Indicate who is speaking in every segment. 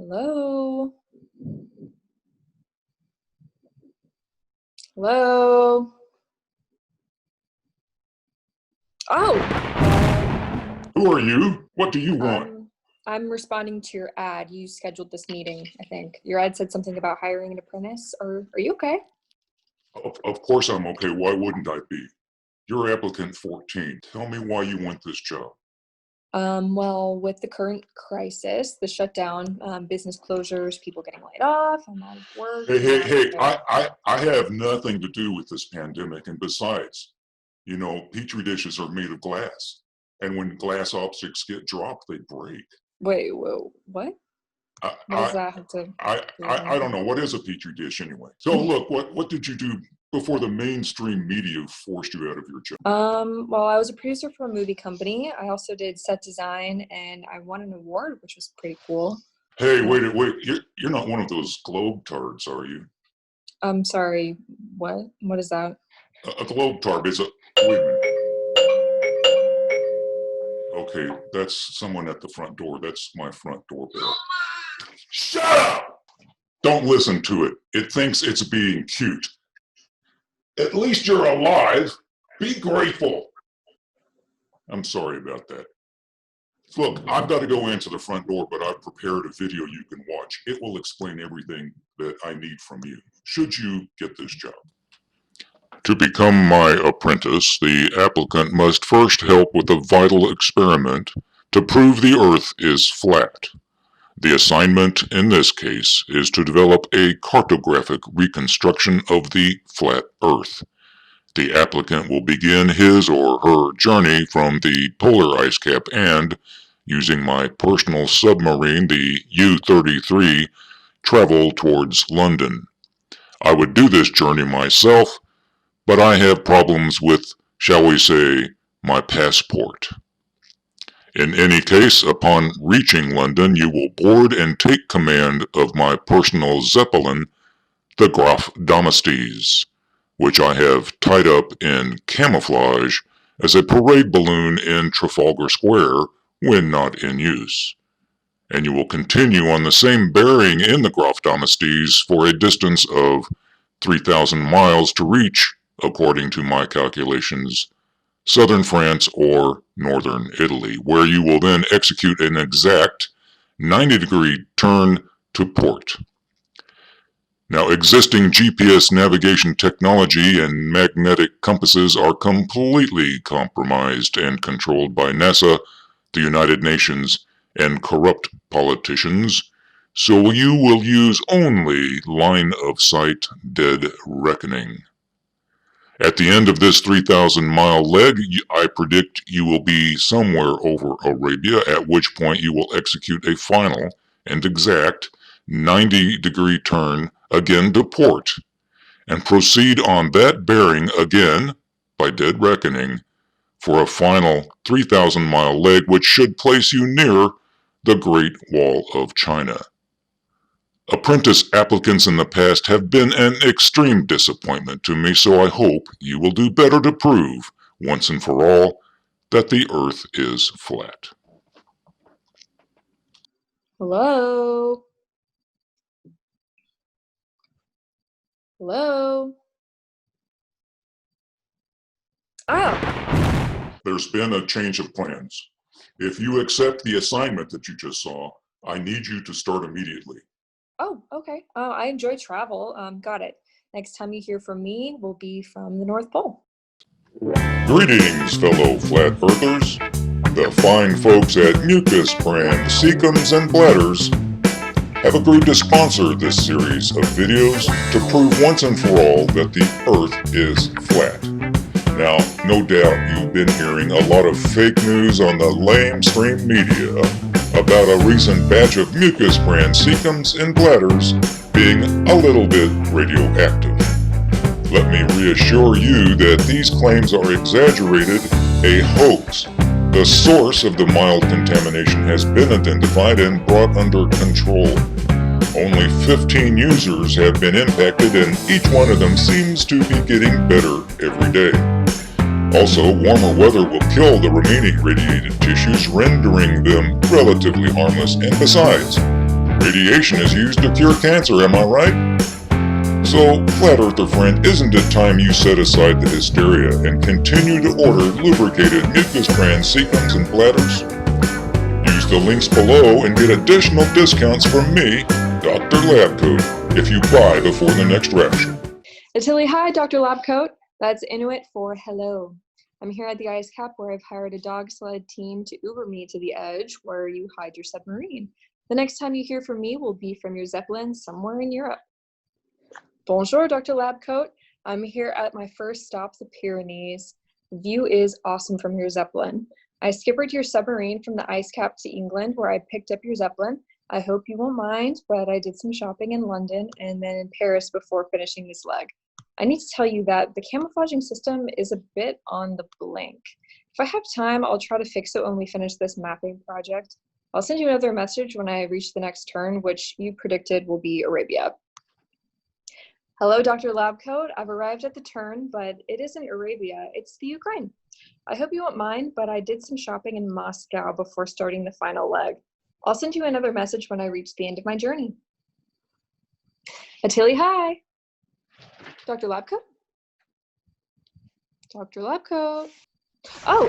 Speaker 1: Hello? Hello? Oh!
Speaker 2: Who are you? What do you want?
Speaker 1: I'm responding to your ad. You scheduled this meeting, I think. Your ad said something about hiring an apprentice. Are you okay?
Speaker 2: Of course I'm okay. Why wouldn't I be? You're applicant 14. Tell me why you want this job.
Speaker 1: Well, with the current crisis, the shutdown, business closures, people getting laid off, I'm out of work.
Speaker 2: Hey, I have nothing to do with this pandemic. And besides, Petri dishes are made of glass. And when glass objects get dropped, they break.
Speaker 1: Wait, whoa, what? What does that have to do with
Speaker 2: I don't know. What is a Petri dish anyway? So look, what did you do before the mainstream media forced you out of your job?
Speaker 1: Well, I was a producer for a movie company. I also did set design, and I won an award, which was pretty cool.
Speaker 2: Hey, wait, you're not one of those globetards, are you?
Speaker 1: I'm sorry, what? What is that?
Speaker 2: A globetard is wait a minute. Okay, that's someone at the front door. That's my front doorbell. Shut up! Don't listen to it. It thinks it's being cute. At least you're alive. Be grateful. I'm sorry about that. Look, I've got to go answer the front door, but I've prepared a video you can watch. It will explain everything that I need from you, should you get this job. To become my apprentice, the applicant must first help with a vital experiment to prove the Earth is flat. The assignment in this case is to develop a cartographic reconstruction of the flat Earth. The applicant will begin his or her journey from the polar ice cap and, using my personal submarine, the U-33, travel towards London. I would do this journey myself, but I have problems with, shall we say, my passport. In any case, upon reaching London, you will board and take command of my personal Zeppelin, the Graf Damestes, which I have tied up in camouflage as a parade balloon in Trafalgar Square when not in use. And you will continue on the same bearing in the Graf Damestes for a distance of 3,000 miles to reach, according to my calculations, southern France or northern Italy, where you will then execute an exact 90-degree turn to port. Now, existing GPS navigation technology and magnetic compasses are completely compromised and controlled by NASA, the United Nations, and corrupt politicians, so you will use only line-of-sight dead reckoning. At the end of this 3,000-mile leg, I predict you will be somewhere over Arabia, at which point you will execute a final and exact 90-degree turn again to port, and proceed on that bearing again, by dead reckoning, for a final 3,000-mile leg which should place you near the Great Wall of China. Apprentice applicants in the past have been an extreme disappointment to me, so I hope you will do better to prove, once and for all, that the Earth is flat.
Speaker 1: Hello? Hello? Oh!
Speaker 2: There's been a change of plans. If you accept the assignment that you just saw, I need you to start immediately.
Speaker 1: Oh, okay. I enjoy travel. Got it. Next time you hear from me will be from the North Pole.
Speaker 2: Greetings, fellow flat earthers. The fine folks at Mucus brand Cecums and Bladders have agreed to sponsor this series of videos to prove once and for all that the Earth is flat. Now, no doubt you've been hearing a lot of fake news on the lamestream media about a recent batch of Mucus brand Cecums and Bladders being a little bit radioactive. Let me reassure you that these claims are exaggerated, a hoax. The source of the mild contamination has been identified and brought under control. Only 15 users have been impacted, and each one of them seems to be getting better every day. Also, warmer weather will kill the remaining radiated tissues, rendering them relatively harmless, and besides, Radiation is used to cure cancer, am I right? So, Flat Earther friend, isn't it time you set aside the hysteria and continue to order lubricated mucus transecums and bladders? Use the links below and get additional discounts from me, Dr. Labcoat, if you buy before the next ration.
Speaker 1: Attili, hi, Dr. Labcoat. That's Inuit for hello. I'm here at the ice cap where I've hired a dog sled team to Uber me to the edge where you hide your submarine. The next time you hear from me will be from your Zeppelin somewhere in Europe. Bonjour, Dr. Labcoat. I'm here at my first stop, the Pyrenees. The view is awesome from your Zeppelin. I skippered your submarine from the ice cap to England where I picked up your Zeppelin. I hope you won't mind, but I did some shopping in London and then in Paris before finishing this leg. I need to tell you that the camouflaging system is a bit on the blink. If I have time, I'll try to fix it when we finish this mapping project. I'll send you another message when I reach the next turn, which you predicted will be Arabia. Hello, Dr. Labcoat. I've arrived at the turn, but it isn't Arabia, it's the Ukraine. I hope you won't mind, but I did some shopping in Moscow before starting the final leg. I'll send you another message when I reach the end of my journey. Attili, hi. Dr. Labcoat? Dr. Labcoat. Oh,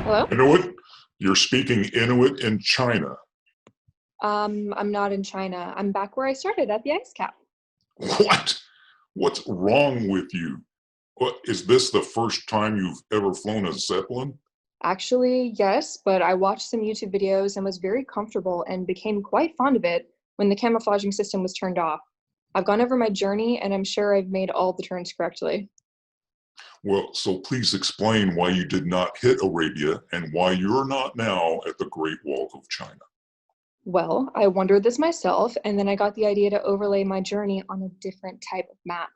Speaker 1: hello?
Speaker 2: Inuit? You're speaking Inuit in China.
Speaker 1: I'm not in China. I'm back where I started at the ice cap.
Speaker 2: What? What's wrong with you? What, is this the first time you've ever flown a Zeppelin?
Speaker 1: Actually, yes, but I watched some YouTube videos and was very comfortable and became quite fond of it when the camouflaging system was turned off. I've gone over my journey and I'm sure I've made all the turns correctly.
Speaker 2: Well, so please explain why you did not hit Arabia and why you're not now at the Great Wall of China.
Speaker 1: Well, I wondered this myself, and then I got the idea to overlay my journey on a different type of map.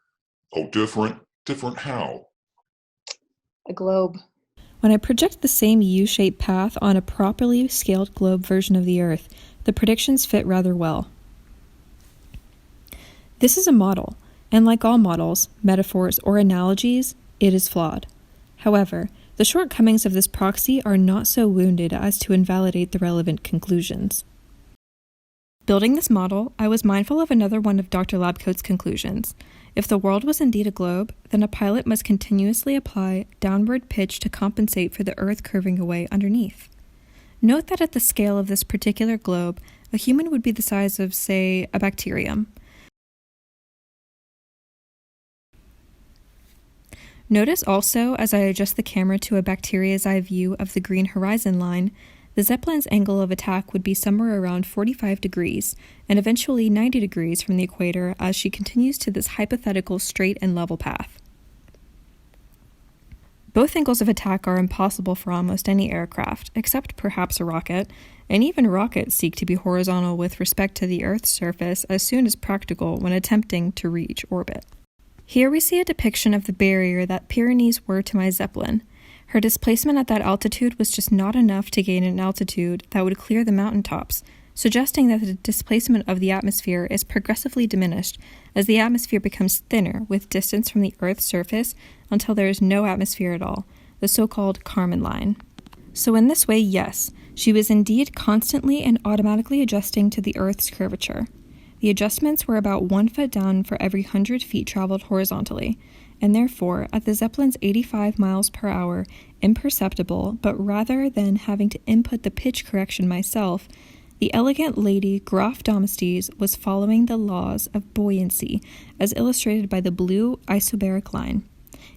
Speaker 2: Oh, different? Different how?
Speaker 1: A globe.
Speaker 3: When I project the same U-shaped path on a properly scaled globe version of the Earth, the predictions fit rather well. This is a model, and like all models, metaphors, or analogies, it is flawed. However, the shortcomings of this proxy are not so wounded as to invalidate the relevant conclusions. Building this model, I was mindful of another one of Dr. Labcoat's conclusions. If the world was indeed a globe, then a pilot must continuously apply downward pitch to compensate for the Earth curving away underneath. Note that at the scale of this particular globe, a human would be the size of, say, a bacterium. Notice also, as I adjust the camera to a bacteria's eye view of the green horizon line, the Zeppelin's angle of attack would be somewhere around 45 degrees, and eventually 90 degrees from the equator as she continues to this hypothetical straight and level path. Both angles of attack are impossible for almost any aircraft, except perhaps a rocket, and even rockets seek to be horizontal with respect to the Earth's surface as soon as practical when attempting to reach orbit. Here we see a depiction of the barrier that Pyrenees were to my Zeppelin. Her displacement at that altitude was just not enough to gain an altitude that would clear the mountaintops, suggesting that the displacement of the atmosphere is progressively diminished as the atmosphere becomes thinner with distance from the Earth's surface until there is no atmosphere at all, the so-called Kármán line. So in this way, yes, she was indeed constantly and automatically adjusting to the Earth's curvature. The adjustments were about 1 foot down for every 100 feet traveled horizontally, and therefore, at the Zeppelin's 85 miles per hour, imperceptible, but rather than having to input the pitch correction myself, the elegant lady Graf Domestes was following the laws of buoyancy, as illustrated by the blue isobaric line.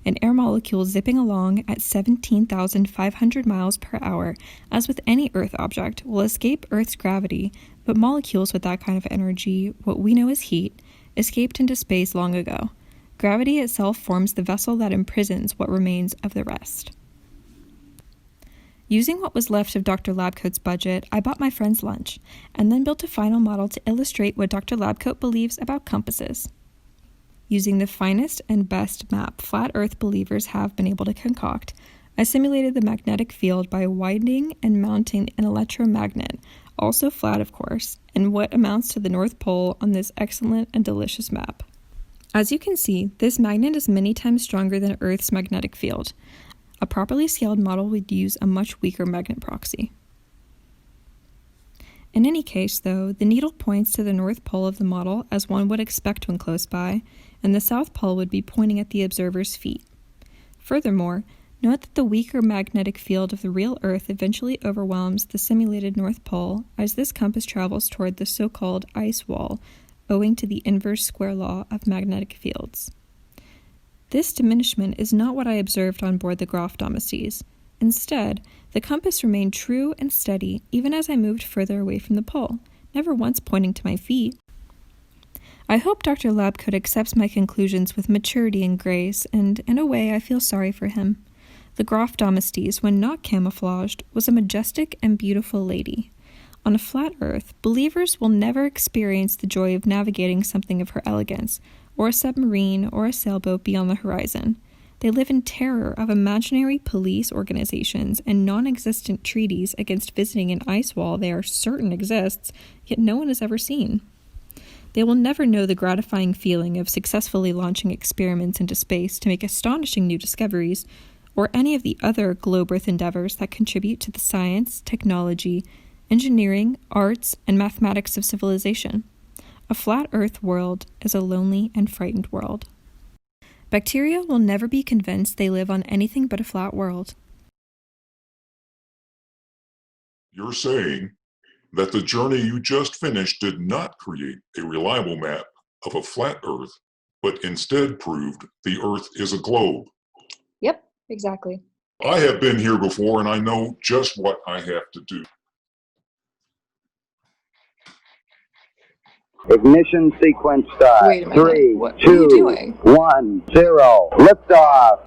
Speaker 3: An air molecule zipping along at 17,500 miles per hour, as with any Earth object, will escape Earth's gravity, but molecules with that kind of energy, what we know as heat, escaped into space long ago. Gravity itself forms the vessel that imprisons what remains of the rest. Using what was left of Dr. Labcoat's budget, I bought my friends lunch, and then built a final model to illustrate what Dr. Labcoat believes about compasses. Using the finest and best map flat Earth believers have been able to concoct, I simulated the magnetic field by winding and mounting an electromagnet, also flat of course, in what amounts to the North Pole on this excellent and delicious map. As you can see, this magnet is many times stronger than Earth's magnetic field. A properly scaled model would use a much weaker magnet proxy. In any case, though, the needle points to the north pole of the model as one would expect when close by, and the south pole would be pointing at the observer's feet. Furthermore, note that the weaker magnetic field of the real Earth eventually overwhelms the simulated North Pole as this compass travels toward the so-called ice wall, owing to the inverse square law of magnetic fields. This diminishment is not what I observed on board the Graf Domestes. Instead, the compass remained true and steady even as I moved further away from the pole, never once pointing to my feet. I hope Dr. Labcoat accepts my conclusions with maturity and grace, and in a way I feel sorry for him. The Graf Domestes, when not camouflaged, was a majestic and beautiful lady. On a flat Earth, believers will never experience the joy of navigating something of her elegance, or a submarine or a sailboat beyond the horizon. They live in terror of imaginary police organizations and non-existent treaties against visiting an ice wall they are certain exists, yet no one has ever seen. They will never know the gratifying feeling of successfully launching experiments into space to make astonishing new discoveries, or any of the other globe Earth endeavors that contribute to the science, technology, engineering, arts, and mathematics of civilization. A flat Earth world is a lonely and frightened world. Bacteria will never be convinced they live on anything but a flat world.
Speaker 2: You're saying that the journey you just finished did not create a reliable map of a flat Earth, but instead proved the Earth is a globe.
Speaker 1: Yep, exactly.
Speaker 2: I have been here before and I know just what I have to do.
Speaker 4: Ignition sequence start.
Speaker 1: Wait a minute.
Speaker 4: 3,
Speaker 1: What are
Speaker 4: 2,
Speaker 1: you doing?
Speaker 4: 1, 0. Liftoff.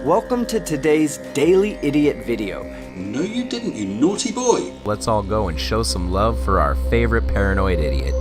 Speaker 5: Welcome to today's Daily Idiot video.
Speaker 6: No you didn't, you naughty boy.
Speaker 7: Let's all go and show some love for our favorite paranoid idiot.